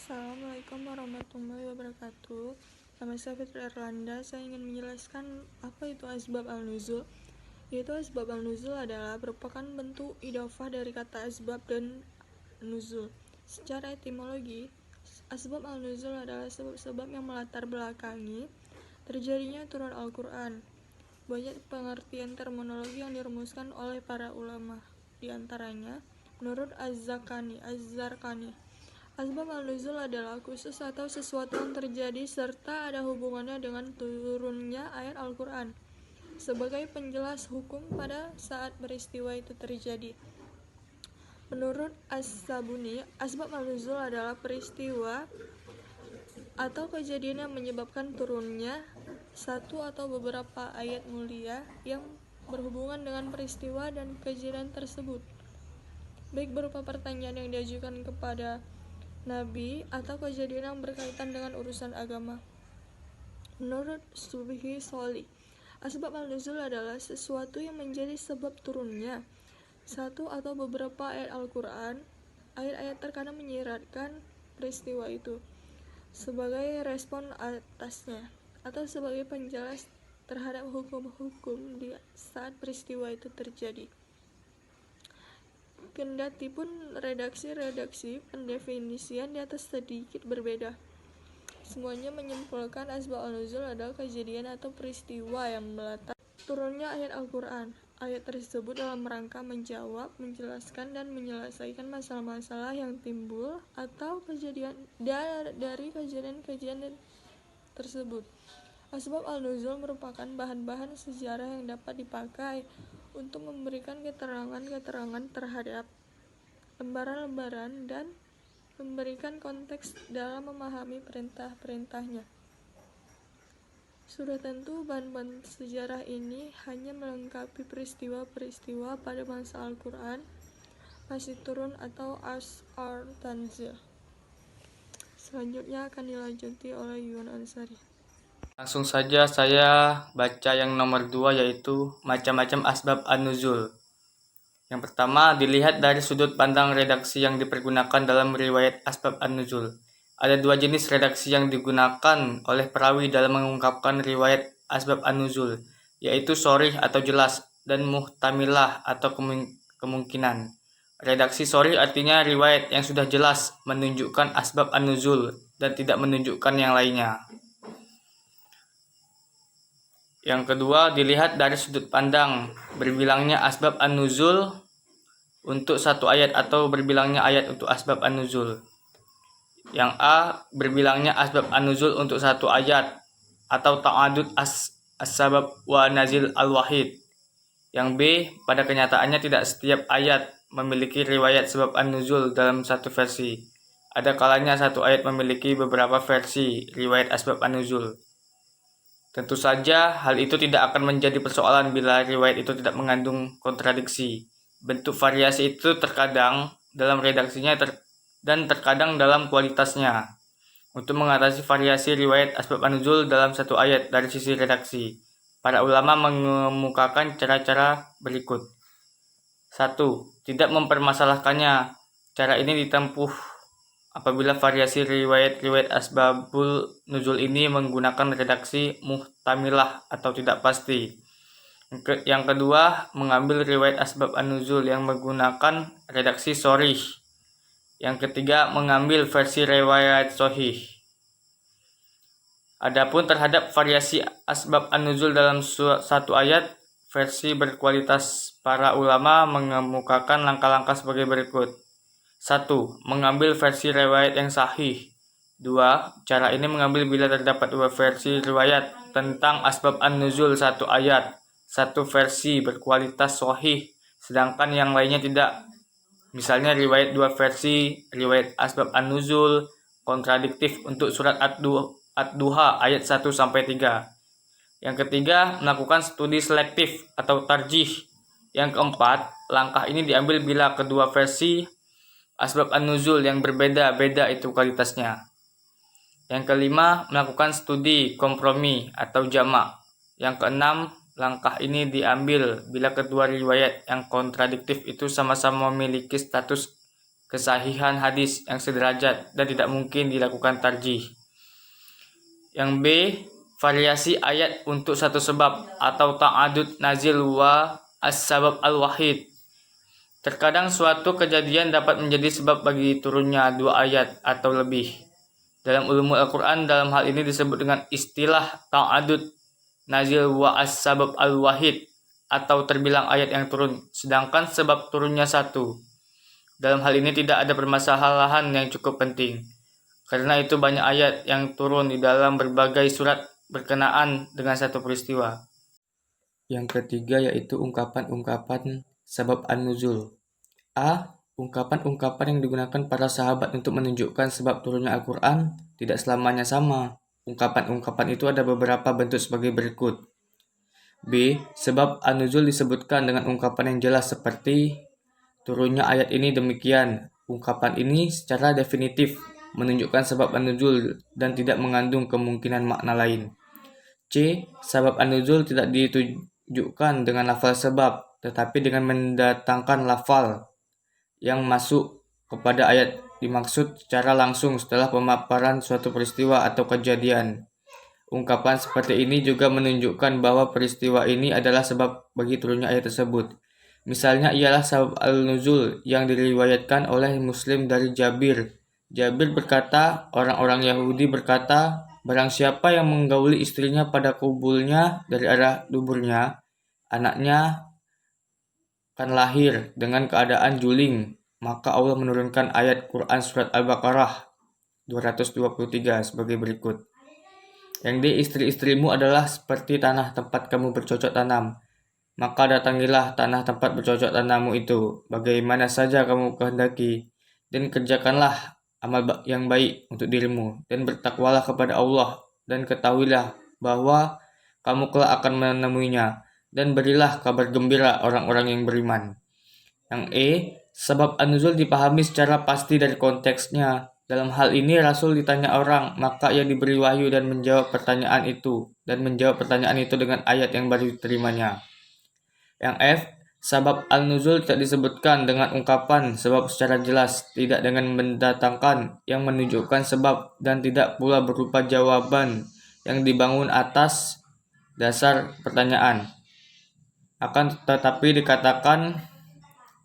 Assalamualaikum warahmatullahi wabarakatuh. Nama saya Fitri Erlanda. Saya ingin menjelaskan apa itu asbab al-nuzul. Yaitu asbab al-nuzul adalah merupakan bentuk idhofah dari kata asbab dan nuzul. Secara etimologi, asbab al-nuzul adalah sebab-sebab yang melatar belakangi terjadinya turun Al-Quran. Banyak pengertian terminologi yang dirumuskan oleh para ulama. Di antaranya, menurut Az-Zarqani, asbab al-nuzul adalah khusus atau sesuatu yang terjadi serta ada hubungannya dengan turunnya ayat Al-Quran sebagai penjelas hukum pada saat peristiwa itu terjadi. Menurut As-Sabuni, asbab al-nuzul adalah peristiwa atau kejadian yang menyebabkan turunnya satu atau beberapa ayat mulia yang berhubungan dengan peristiwa dan kejadian tersebut, baik berupa pertanyaan yang diajukan kepada Nabi atau kejadian yang berkaitan dengan urusan agama. Menurut Subhi Sholih, asbab al-nuzul adalah sesuatu yang menjadi sebab turunnya satu atau beberapa ayat Al-Quran. Ayat-ayat terkadang menyiratkan peristiwa itu sebagai respon atasnya atau sebagai penjelas terhadap hukum-hukum di saat peristiwa itu terjadi. Kendatipun redaksi pendefinisian di atas sedikit berbeda, semuanya menyimpulkan asbab al-nuzul adalah kejadian atau peristiwa yang melatar turunnya ayat Al-Quran. Ayat tersebut dalam rangka menjawab, menjelaskan, dan menyelesaikan masalah-masalah yang timbul atau kejadian dari kejadian-kejadian tersebut. Asbab al-nuzul merupakan bahan-bahan sejarah yang dapat dipakai untuk memberikan keterangan-keterangan terhadap lembaran-lembaran dan memberikan konteks dalam memahami perintah-perintahnya. Sudah tentu bahan-bahan sejarah ini hanya melengkapi peristiwa-peristiwa pada masa Al-Quran masih turun atau Asr Tanzil. Selanjutnya akan dilanjuti oleh Yuan Ansari. Langsung saja saya baca yang nomor 2, yaitu macam-macam asbab an-nuzul. Yang pertama, dilihat dari sudut pandang redaksi yang dipergunakan dalam riwayat asbab an-nuzul. Ada dua jenis redaksi yang digunakan oleh perawi dalam mengungkapkan riwayat asbab an-nuzul, yaitu sharih atau jelas dan muhtamilah atau kemungkinan. Redaksi sharih artinya riwayat yang sudah jelas menunjukkan asbab an-nuzul dan tidak menunjukkan yang lainnya. Yang kedua, dilihat dari sudut pandang berbilangnya asbab an-nuzul untuk satu ayat atau berbilangnya ayat untuk asbab an-nuzul. Yang A, berbilangnya asbab an-nuzul untuk satu ayat atau ta'adud as-sabab wa nazil al-wahid. Yang B, pada kenyataannya tidak setiap ayat memiliki riwayat sebab an-nuzul dalam satu versi. Ada kalanya satu ayat memiliki beberapa versi riwayat asbab an-nuzul. Tentu saja hal itu tidak akan menjadi persoalan bila riwayat itu tidak mengandung kontradiksi. Bentuk variasi itu terkadang dalam redaksinya dan terkadang dalam kualitasnya. Untuk mengatasi variasi riwayat asbab an-nuzul dalam satu ayat dari sisi redaksi, para ulama mengemukakan cara-cara berikut. 1. Tidak mempermasalahkannya. Cara ini ditempuh apabila variasi riwayat asbabul nuzul ini menggunakan redaksi muhtamilah atau tidak pasti. Yang kedua, mengambil riwayat asbab an-nuzul yang menggunakan redaksi sharih. Yang ketiga, mengambil versi riwayat sahih. Adapun terhadap variasi asbab an-nuzul dalam satu ayat, versi berkualitas para ulama mengemukakan langkah-langkah sebagai berikut. 1. Mengambil versi riwayat yang sahih. 2. Cara ini mengambil bila terdapat dua versi riwayat tentang asbab an-nuzul satu ayat, satu versi berkualitas sahih, sedangkan yang lainnya tidak. Misalnya riwayat dua versi riwayat asbab an-nuzul kontradiktif untuk surat Ad-Duha ayat 1-3. Yang ketiga, melakukan studi selektif atau tarjih. Yang keempat, langkah ini diambil bila kedua versi asbab an-nuzul yang berbeda-beda itu kualitasnya. Yang kelima, melakukan studi kompromi atau jamak. Yang keenam, langkah ini diambil bila kedua riwayat yang kontradiktif itu sama-sama memiliki status kesahihan hadis yang sederajat dan tidak mungkin dilakukan tarjih. Yang B, variasi ayat untuk satu sebab atau ta'adud nazil wa as-sabab al-wahid. Terkadang suatu kejadian dapat menjadi sebab bagi turunnya dua ayat atau lebih. Dalam ulumul Al-Quran, dalam hal ini disebut dengan istilah ta'adud nazil wa as-sabab al-wahid atau terbilang ayat yang turun, sedangkan sebab turunnya satu. Dalam hal ini tidak ada permasalahan yang cukup penting. Karena itu banyak ayat yang turun di dalam berbagai surat berkenaan dengan satu peristiwa. Yang ketiga yaitu ungkapan-ungkapan sabab an-nuzul. A. Ungkapan-ungkapan yang digunakan para sahabat untuk menunjukkan sebab turunnya Al-Quran tidak selamanya sama. Ungkapan-ungkapan itu ada beberapa bentuk sebagai berikut. B. Sebab an-nuzul disebutkan dengan ungkapan yang jelas seperti turunnya ayat ini demikian. Ungkapan ini secara definitif menunjukkan sebab an-nuzul dan tidak mengandung kemungkinan makna lain. C. Sebab an-nuzul tidak ditujukan dengan lafal sebab, tetapi dengan mendatangkan lafal yang masuk kepada ayat dimaksud secara langsung setelah pemaparan suatu peristiwa atau kejadian. Ungkapan seperti ini juga menunjukkan bahwa peristiwa ini adalah sebab bagi turunnya ayat tersebut. Misalnya ialah sabab al-nuzul yang diriwayatkan oleh Muslim dari Jabir. Jabir berkata, orang-orang Yahudi berkata, barang siapa yang menggauli istrinya pada kubulnya dari arah duburnya, anaknya akan lahir dengan keadaan juling. Maka Allah menurunkan ayat Quran surat Al-Baqarah 223 sebagai berikut. Yang D, istri-istrimu adalah seperti tanah tempat kamu bercocok tanam. Maka datangilah tanah tempat bercocok tanammu itu, bagaimana saja kamu kehendaki, dan kerjakanlah amal yang baik untuk dirimu, dan bertakwalah kepada Allah, dan ketahuilah bahwa kamu kelak akan menemuinya, dan berilah kabar gembira orang-orang yang beriman. Yang E, sebab an-nuzul dipahami secara pasti dari konteksnya. Dalam hal ini Rasul ditanya orang, maka ia diberi wahyu dan menjawab pertanyaan itu dengan ayat yang baru diterimanya. Yang F, sabab al-nuzul tidak disebutkan dengan ungkapan sebab secara jelas, tidak dengan mendatangkan yang menunjukkan sebab, dan tidak pula berupa jawaban yang dibangun atas dasar pertanyaan. Akan tetapi dikatakan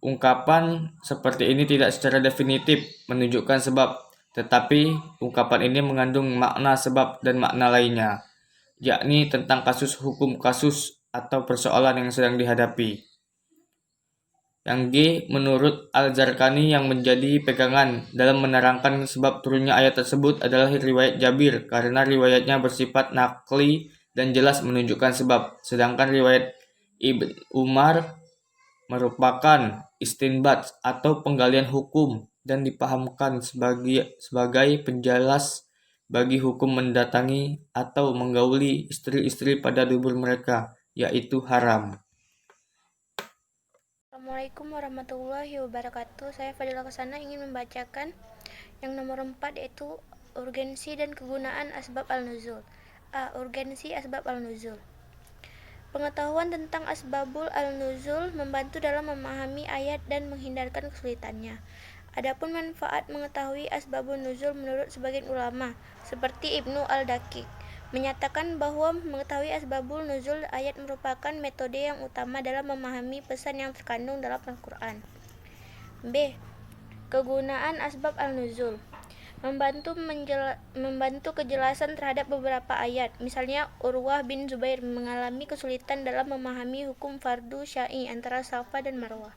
ungkapan seperti ini tidak secara definitif menunjukkan sebab, tetapi ungkapan ini mengandung makna sebab dan makna lainnya, yakni tentang kasus hukum kasus atau persoalan yang sedang dihadapi. Yang G, menurut Al-Zarqani yang menjadi pegangan dalam menerangkan sebab turunnya ayat tersebut adalah riwayat Jabir, karena riwayatnya bersifat naqli dan jelas menunjukkan sebab, sedangkan riwayat Ibn Umar merupakan istinbat atau penggalian hukum dan dipahamkan sebagai penjelas bagi hukum mendatangi atau menggauli istri-istri pada dubur mereka, yaitu haram. Assalamualaikum warahmatullahi wabarakatuh. Saya Fadila Kesana ingin membacakan yang nomor 4, yaitu urgensi dan kegunaan asbab al-nuzul. A. Urgensi asbab al-nuzul. Pengetahuan tentang asbabul al-nuzul membantu dalam memahami ayat dan menghindarkan kesulitannya. Adapun manfaat mengetahui asbabun nuzul menurut sebagian ulama, seperti Ibnu al-Daqiq, menyatakan bahwa mengetahui asbabul nuzul ayat merupakan metode yang utama dalam memahami pesan yang terkandung dalam Al-Quran. B. Kegunaan asbab al-nuzul membantu kejelasan terhadap beberapa ayat. Misalnya, Urwah bin Zubair mengalami kesulitan dalam memahami hukum fardu syai antara Safa dan Marwah.